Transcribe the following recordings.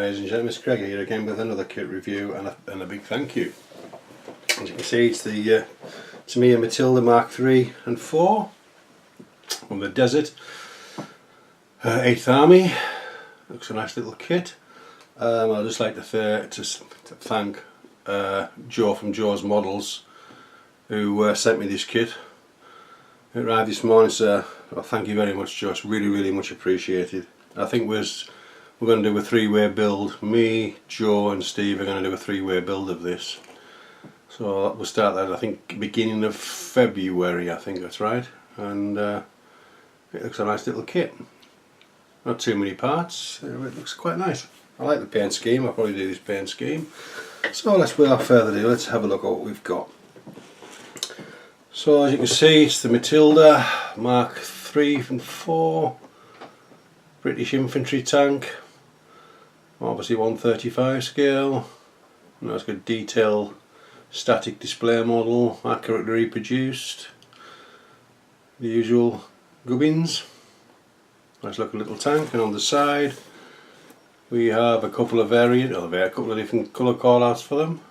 ladies and gentlemen, it's Craig here again with another kit review and a big thank you. As you can see, it's the Tamiya Matilda Mark 3 and 4 on the Desert 8th Army. Looks a nice little kit. I'd just like to thank Joe from Joe's Models who sent me this kit. It arrived this morning, so well, thank you very much, Joe. It's really much appreciated. I think we're going to do a three-way build. Me, Joe and Steve are going to do a three-way build of this. So we'll start that, I think, beginning of February, I think that's right. And it looks a nice little kit. Not too many parts. It looks quite nice. I like the paint scheme. I'll probably do this paint scheme. So without further ado, let's have a look at what we've got. So as you can see, it's the Matilda Mark 3 and 4 British infantry tank. Obviously 135 scale. And that's got detail static display model, accurately reproduced. The usual gubbins. Nice looking little tank, and on the side we have a couple of a couple of different colour callouts for them.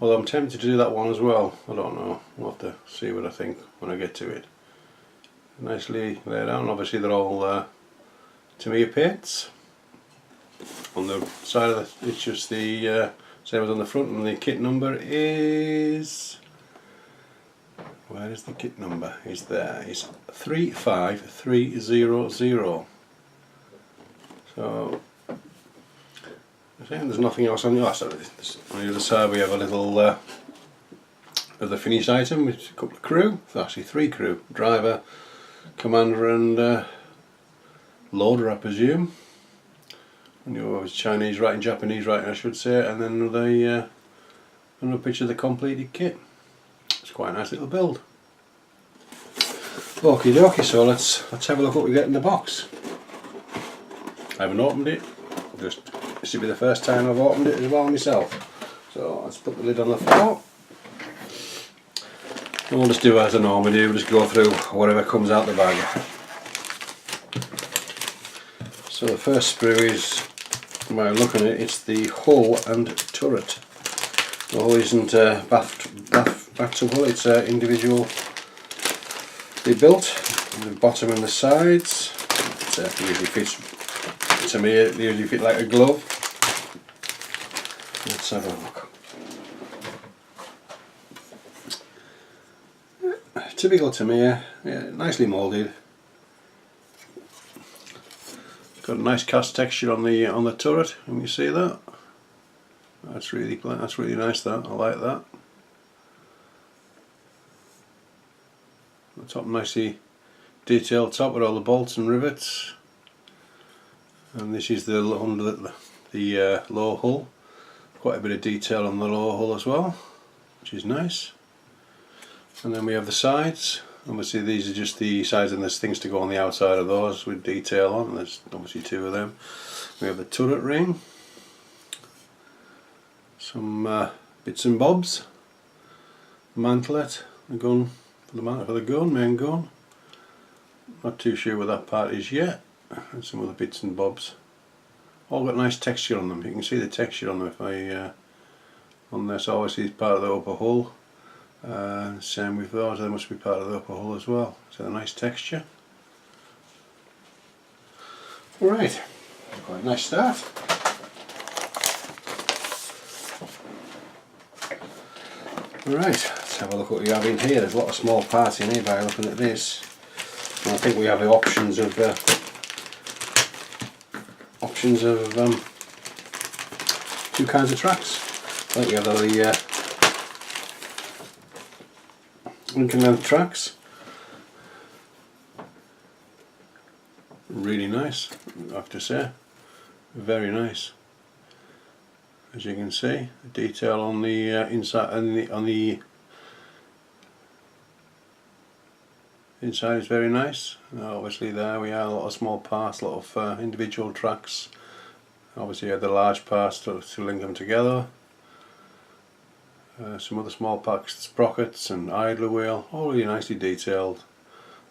Well, I'm tempted to do that one as well. I don't know. We'll have to see what I think when I get to it. Nicely laid down. Obviously they're all Tamiya paints. On the side of it's just the same as on the front, and the kit number is... where is the kit number? It's there. It's 35300. So I think there's nothing else on the other side. On the other side we have a little other finished item with a couple of crew. Actually 3 crew: driver, commander and loader, I presume. And you know, Chinese writing, Japanese writing I should say, and then another picture of the completed kit. It's quite a nice little build. Okie dokie, so let's have a look what we get in the box. I haven't opened it. This will be the first time I've opened it as well myself. So let's put the lid on the floor. And we'll just do as I normally do, just go through whatever comes out the bag. So the first sprue is, by looking at it, it's the hull and turret. The hull isn't bathtub hull, it's individually built. The bottom and the sides. It usually fits, to me it usually fit like a glove. Let's have a look. Typical Tamiya, yeah, nicely moulded. Got a nice cast texture on the turret. Can you see that? That's really nice. That I like that. The top nicely detailed top with all the bolts and rivets. And this is the low hull. Quite a bit of detail on the low hull as well, which is nice. And then we have the sides. Obviously these are just the sides, and there's things to go on the outside of those with detail on. There's obviously 2 of them. We have the turret ring. Some bits and bobs. Mantlet, the gun for the gun, main gun. Not too sure what that part is yet. And some other bits and bobs. All got nice texture on them. You can see the texture on them if on this. Obviously it's part of the upper hull. Same with those, they must be part of the upper hull as well. So a nice texture. Right, quite a nice start. Right, let's have a look what we have in here. There's a lot of small parts in here by looking at this. And I think we have the options of 2 kinds of tracks. I think we have the Lincoln length tracks. Really nice, I have to say. Very nice. As you can see, the detail on the inside and on the inside is very nice. Obviously there we are, a lot of small parts, a lot of individual tracks. Obviously you have the large parts to link them together. Some other small parts, sprockets and idler wheel, all really nicely detailed.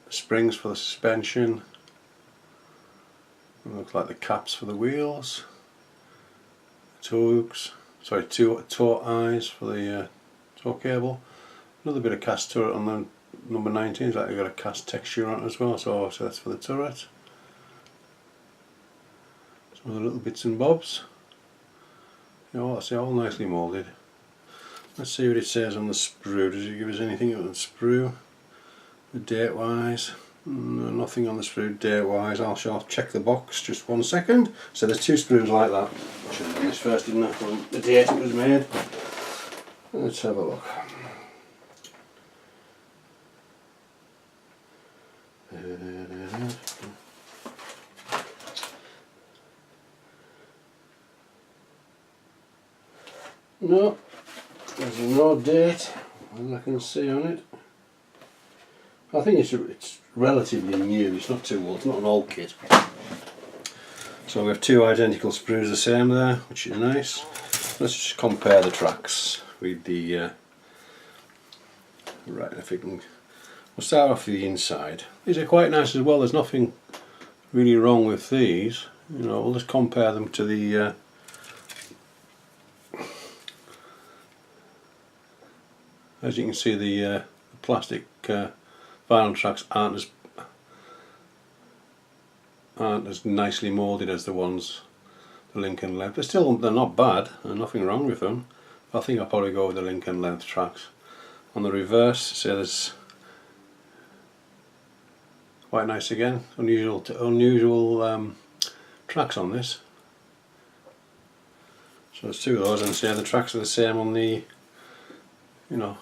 The springs for the suspension. It looks like the caps for the wheels. toe hooks, sorry, two toe eyes for the toe cable. Another bit of cast turret on the number 19, it's like you've got a cast texture on it as well, so that's for the turret. Some other little bits and bobs. You know, that's all nicely moulded. Let's see what it says on the sprue. Does it give us anything on the sprue? Date wise? No, nothing on the sprue date wise. I'll check the box, just 1 second. So there's 2 sprues like that. I should have done this first, didn't I? From the date it was made. Let's have a look. No, there's no date as I can see on it. I think it's relatively new, it's not too old, it's not an old kit. So we have 2 identical sprues the same there, which is nice. Let's just compare the tracks with the right, if we can, we'll start off with the inside. These are quite nice as well, there's nothing really wrong with these. You know, we'll just compare them to the as you can see, the plastic vinyl tracks aren't as nicely moulded as the ones the Lincoln length. They're not bad, there's nothing wrong with them. I think I'll probably go with the Lincoln length tracks. On the reverse, so there's quite nice again, unusual tracks on this. So there's 2 of those, and say the tracks are the same on the, you know,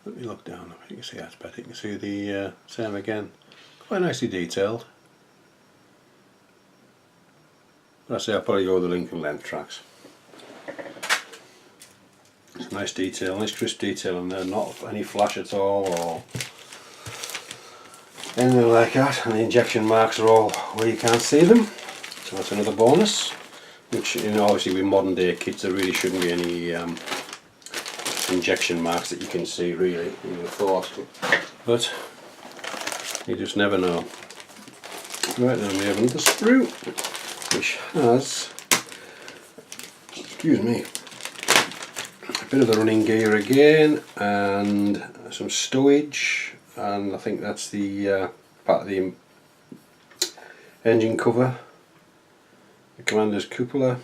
let me look down, you can see that's better, you can see the same again, quite nicely detailed. But I say I'll probably go with the Lincoln length tracks. It's a nice detail, nice crisp detail, and they're not any flash at all or anything like that, and the injection marks are all where you can't see them, so that's another bonus. Which, you know, obviously with modern day kits there really shouldn't be any injection marks that you can see, really, you would have thought, but you just never know. Right, then we have another sprue which has, excuse me, a bit of the running gear again and some stowage, and I think that's the part of the engine cover, the commander's cupola.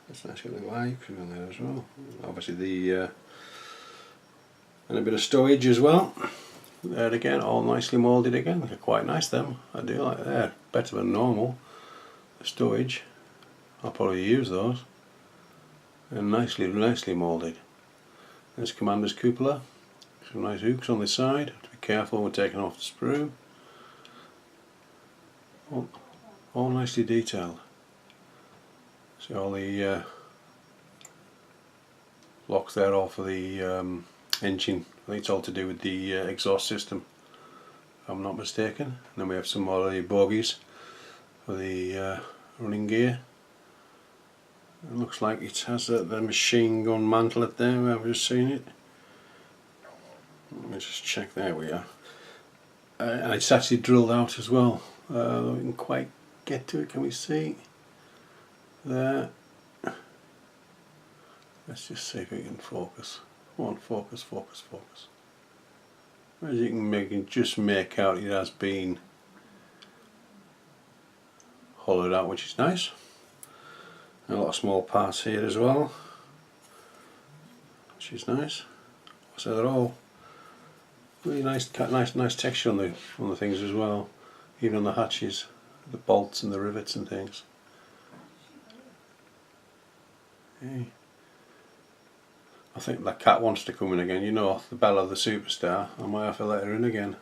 That's nice, got the lights on there as well. Obviously the and a bit of stowage as well. There again, all nicely moulded again. They're quite nice them. I do like that. Better than normal. The stowage. I'll probably use those. And nicely moulded. There's commander's cupola. Some nice hooks on the side. Have to be careful when taking off the sprue. All nicely detailed. See all the locks there, all for the engine. I think it's all to do with the exhaust system, if I'm not mistaken. And then we have some more of the bogies for the running gear. It looks like it has the machine gun mantlet there, I've just seen it. Let me just check, there we are. And it's actually drilled out as well. We can quite get to it, can we see? There. Let's just see if we can focus. Come on, focus, focus, focus. As you can just make out, it has been hollowed out, which is nice. And a lot of small parts here as well, which is nice. So they're all really nice texture on the things as well, even on the hatches, the bolts and the rivets and things. Okay. I think that cat wants to come in again, you know, the Bella the superstar. I might have to let her in again.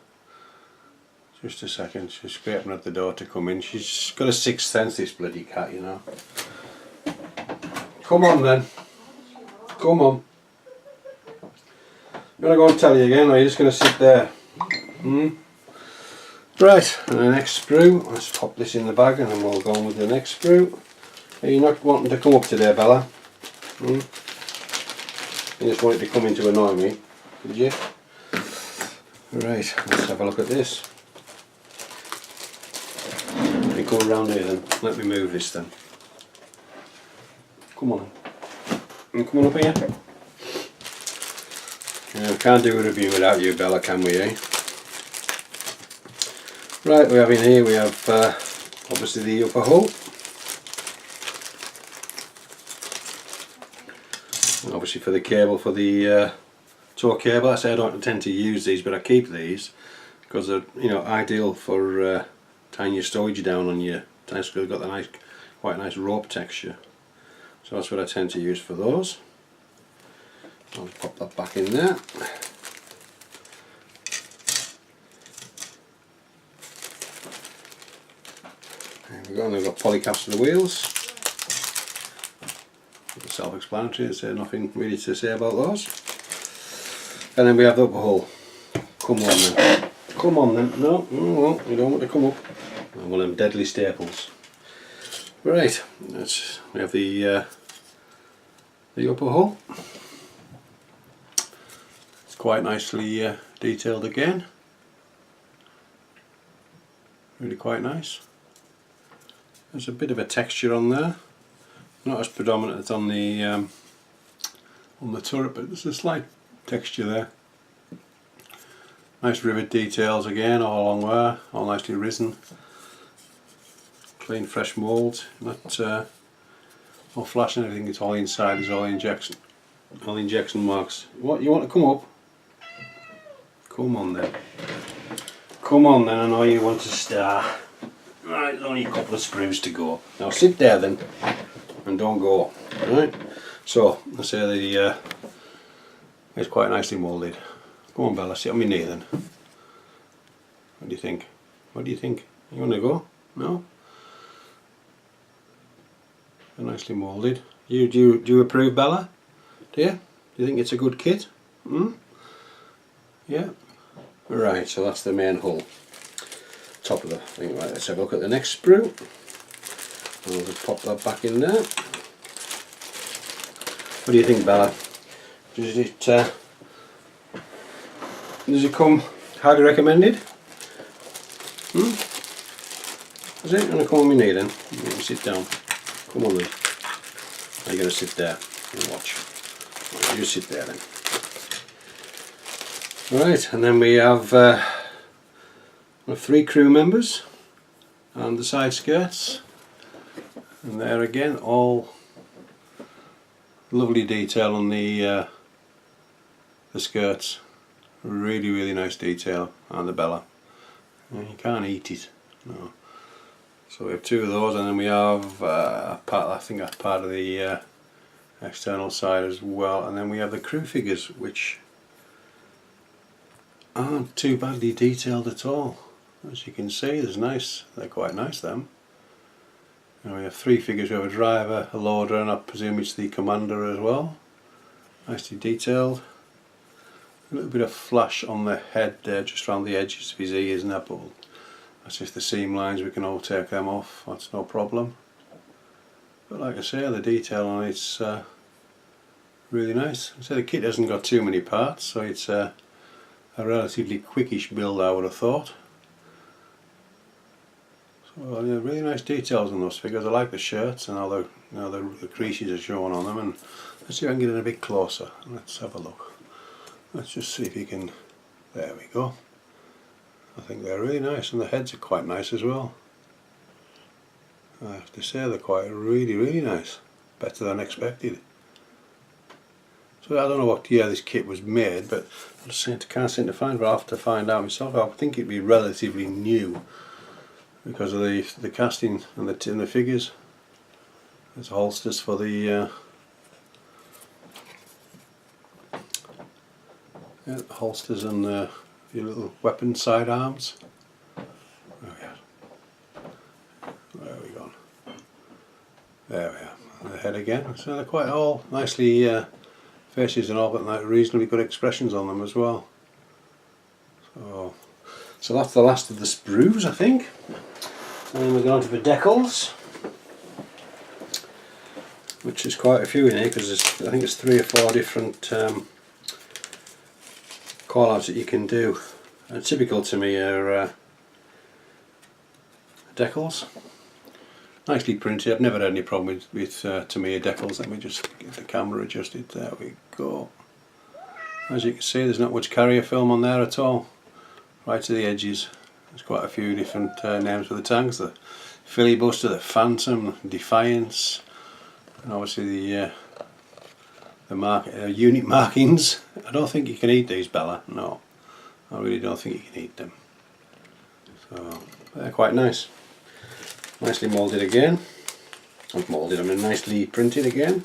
Just a second, she's scraping at the door to come in. She's got a sixth sense, this bloody cat, you know. Come on then. Come on. I'm going to go and tell you again, or are you just going to sit there? Right, and the next sprue, let's pop this in the bag and then we'll go on with the next sprue. Are you not wanting to come up today, Bella? You just wanted to come in to annoy me, did you? Right, let's have a look at this. come around here then. Let me move this then. Come on. Come on up here. Yeah, we can't do a review without you, Bella, can we, eh? Right, we have in here, we have obviously the upper hull. And obviously for the cable, for the tow cable. I say I don't tend to use these, but I keep these because they're, you know, ideal for tying your stowage down on your tank. They've got the nice, quite nice rope texture. So that's what I tend to use for those. I'll pop that back in there. There we go, and they've got polycapsular wheels. Self-explanatory, there's nothing really to say about those. And then we have the upper hull. Come on then. Come on then. No, you don't want to come up. One of them deadly staples. Right, we have the upper hull. It's quite nicely detailed again. Really quite nice. There's a bit of a texture on there. Not as predominant as on the turret, but there's a slight texture there. Nice rivet details again, all along there, all nicely risen. Clean, fresh mould, not all flashing. Everything it's all inside is all injection marks. What, you want to come up? Come on then. Come on then, I know you want to start. Right, there's only a couple of screws to go. Now sit there then, and don't go. Right. So I say it's quite nicely moulded. Come on, Bella, sit on my knee then. What do you think? What do you think? You want to go? No? They're nicely moulded. Do you approve, Bella? Do you? Do you think it's a good kit? Hmm? Yeah? Right, so that's the main hull. Top of the thing. Right, let's have a look at the next sprue. I'll just pop that back in there. What do you think, Bella? Does it come highly recommended? Hmm? Is it? Gonna come on my knee then? You can sit down. Come on then. Are you gonna sit there and watch? Right, you sit there then. Right, and then we have 3 crew members and the side skirts. And there again, all lovely detail on the skirts. Really nice detail on the Bella. You can't eat it, no. So we have 2 of those, and then we have I think that's part of the external side as well. And then we have the crew figures, which aren't too badly detailed at all. As you can see, they're quite nice, them. And we have 3 figures. We have a driver, a loader, and I presume it's the commander as well. Nicely detailed. A little bit of flash on the head there, just around the edges of his ears and that, but that's just the seam lines. We can all take them off, that's no problem. But like I say, the detail on it's really nice. So the kit hasn't got too many parts, so it's a relatively quickish build, I would have thought. So yeah, really nice details on those figures. I like the shirts and all the creases are shown on them. And let's see if I can get in a bit closer. Let's have a look. Let's just see if you can. There we go. I think they're really nice, and the heads are quite nice as well. I have to say they're quite really nice. Better than expected. So I don't know what year this kit was made, but I just can't seem to find it. I'll have to find out myself. I think it'd be relatively new because of the casting and the figures. There's holsters for the holsters and your little weapon sidearms. Oh yeah. There we go. There we are. And the head again. So they're quite all nicely faces and all, but like reasonably good expressions on them as well. So that's the last of the sprues, I think. And then we're going to the decals, which is quite a few in here because I think it's 3 or 4 different call outs that you can do. Typical to me are decals. nicely printed. I've never had any problem with Tamiya decals. Let me just get the camera adjusted. There we go. As you can see, there's not much carrier film on there at all. Right to the edges. There's quite a few different names for the tanks. The Filibuster, the Phantom, Defiance, and obviously the unit markings. I don't think you can eat these, Bella. No, I really don't think you can eat them. So they're quite nice. Nicely moulded again. Not moulded, I mean nicely printed again.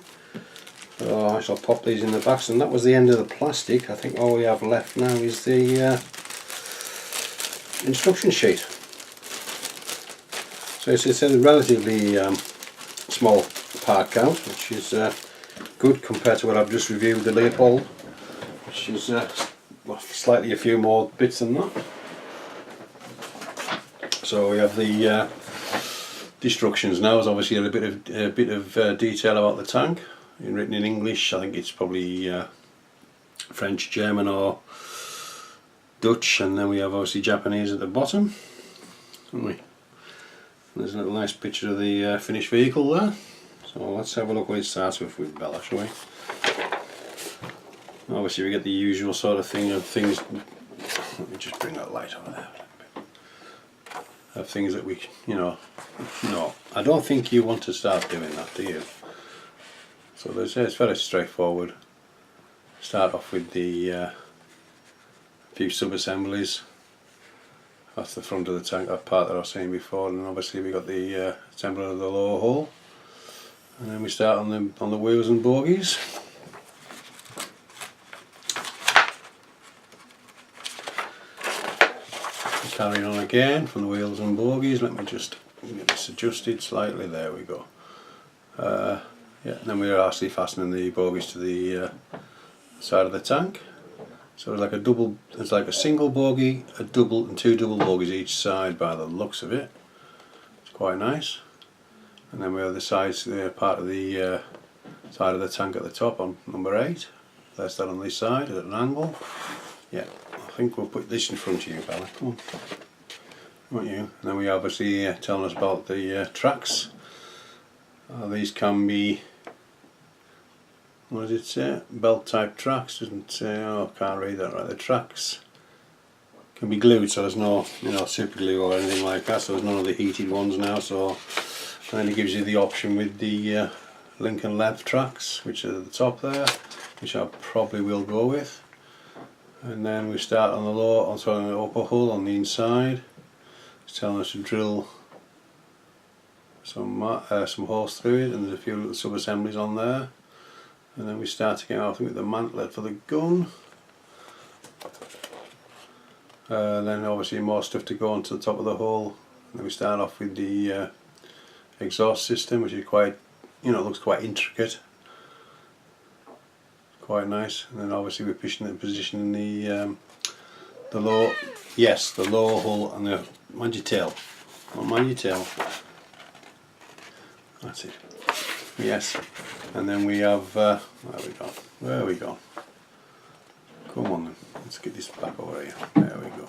So I shall pop these in the box, and that was the end of the plastic. I think all we have left now is the instruction sheet. So it's a relatively small part count, which is good compared to what I've just reviewed, the Leopold, which is well, slightly a few more bits than that. So we have the instructions now. There's obviously a bit of detail about the tank, written in English. I think it's probably French, German or Dutch, and then we have obviously Japanese at the bottom. There's a little nice picture of the finished vehicle there. So let's have a look what it starts with Bella, shall we? Obviously we get the usual sort of thing of things. Let me just bring that light over there. Of things that we, you know, no, I don't think you want to start doing that, do you? So it's very straightforward. Start off with the few sub-assemblies. That's the front of the tank, that part that I was saying before, and obviously we got the assembly of the lower hull, and then we start on the wheels and bogies. Carrying on again from the wheels and bogies. Let me just get this adjusted slightly. There we go. Yeah, and then we're actually fastening the bogies to the side of the tank. So it's like a single bogie, a double, and two double bogies each side by the looks of it. It's quite nice. And then we have the sides, part of the side of the tank at the top on number 8. That's that on this side at an angle. Yeah, I think we'll put this in front of you, Bella. Come on. Not you. And then we obviously telling us about the tracks. These can be, what does it say? Belt type tracks, doesn't say. Oh, I can't read that right. The tracks can be glued, so there's no, super glue or anything like that. So there's none of the heated ones now. So and then it gives you the option with the link and length tracks, which are at the top there, which I probably will go with. And then we start on the upper hull on the inside. It's telling us to drill some holes through it, and there's a few little sub assemblies on there. And then we start again off with the mantlet for the gun. Then obviously more stuff to go onto the top of the hull. And then we start off with the exhaust system, which is quite, looks quite intricate. Quite nice. And then obviously we're positioning the lower hull and the, mind your tail. Oh, mind your tail. That's it. Yes. And then we have, where we go? Come on then, let's get this back over here. There we go.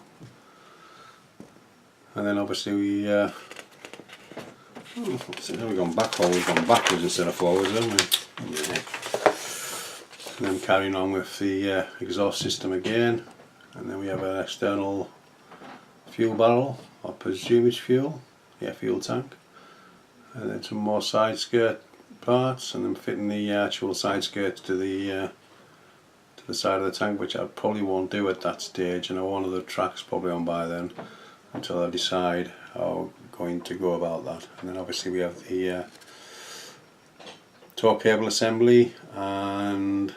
And then obviously we've gone backwards instead of forwards, haven't we? Yeah. And then carrying on with the exhaust system again, and then we have an external fuel barrel, I presume it's fuel tank, and then some more side skirt parts, and then fitting the actual side skirts to the side of the tank, which I probably won't do at that stage, and I want the tracks probably on by then until I decide how I'm going to go about that. And then obviously we have the torque cable assembly, and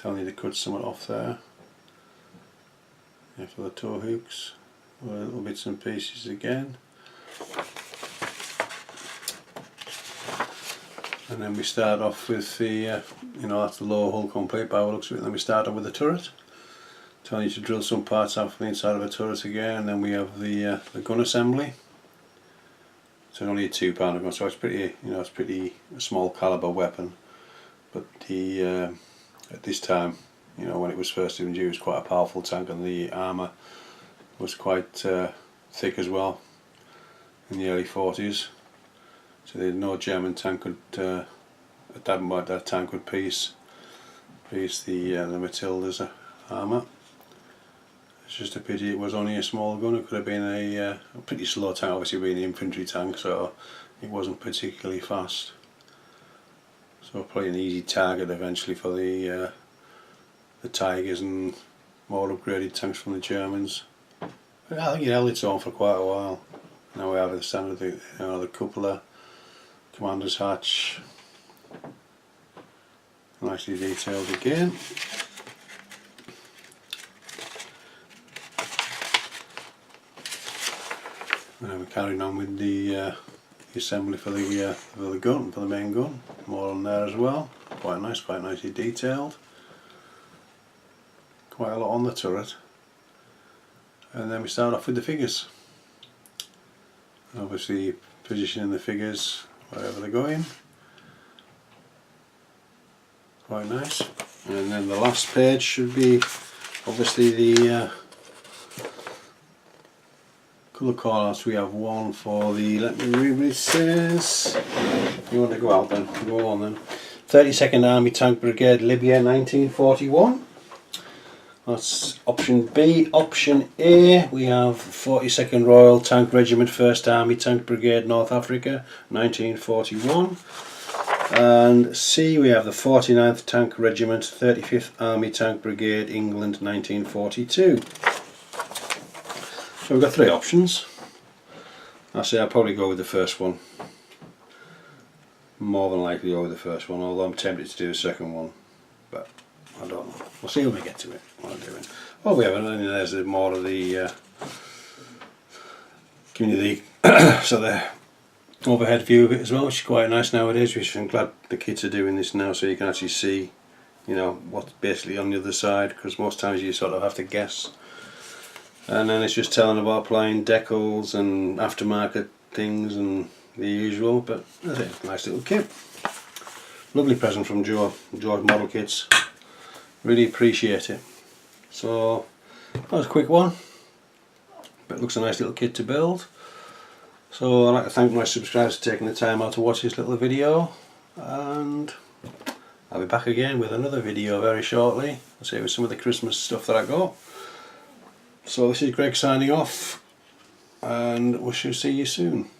I'll need to cut some off there, for the tow hooks, little bits and pieces again. And then we start off with the, that's the lower hull complete by what looks of it. Then we start off with the turret. Telling you to drill some parts out from the inside of the turret again. And then we have the gun assembly. So only a 2-pounder gun, so it's pretty, it's pretty small caliber weapon. But the at this time, when it was first introduced, it was quite a powerful tank, and the armour was quite thick as well. in the early 40s. So they had no German tank could at that time could piece the Matilda's armour. It's just a pity it was only a small gun. It could have been a pretty slow tank, obviously being an infantry tank, so it wasn't particularly fast. So probably an easy target eventually for the Tigers and more upgraded tanks from the Germans. But I think it held its own for quite a while. Now we have the standard, the cupola, commander's hatch, nicely detailed again. And we're carrying on with the assembly for the gun, for the main gun. More on there as well. Quite nice, quite nicely detailed. Quite a lot on the turret. And then we start off with the figures. Obviously positioning the figures wherever they're going. Quite nice. And then the last page should be obviously the colour callouts. We have one for the, let me read what it says. You want to go out then? Go on then. 32nd Army Tank Brigade, Libya, 1941. That's option B. Option A, we have 42nd Royal Tank Regiment, 1st Army Tank Brigade, North Africa, 1941. And C, we have the 49th Tank Regiment, 35th Army Tank Brigade, England, 1942. So we've got 3 options. I say I'll probably go with the first one. More than likely go with the first one, although I'm tempted to do the second one. But I don't know. We'll see when we get to it. What I'm doing. Oh, we have it, and there's more of the community, so the overhead view of it as well, which is quite nice nowadays. Which I'm glad the kids are doing this now, so you can actually see, you know, what's basically on the other side. Because most times you sort of have to guess. And then it's just telling about applying decals and aftermarket things and the usual. But that's it. Nice little kit. Lovely present from George Model Kits. Really appreciate it. So that was a quick one, but it looks a nice little kit to build. So I'd like to thank my subscribers for taking the time out to watch this little video, and I'll be back again with another video very shortly. I'll say with some of the Christmas stuff that I got. So this is Greg signing off, and we shall see you soon.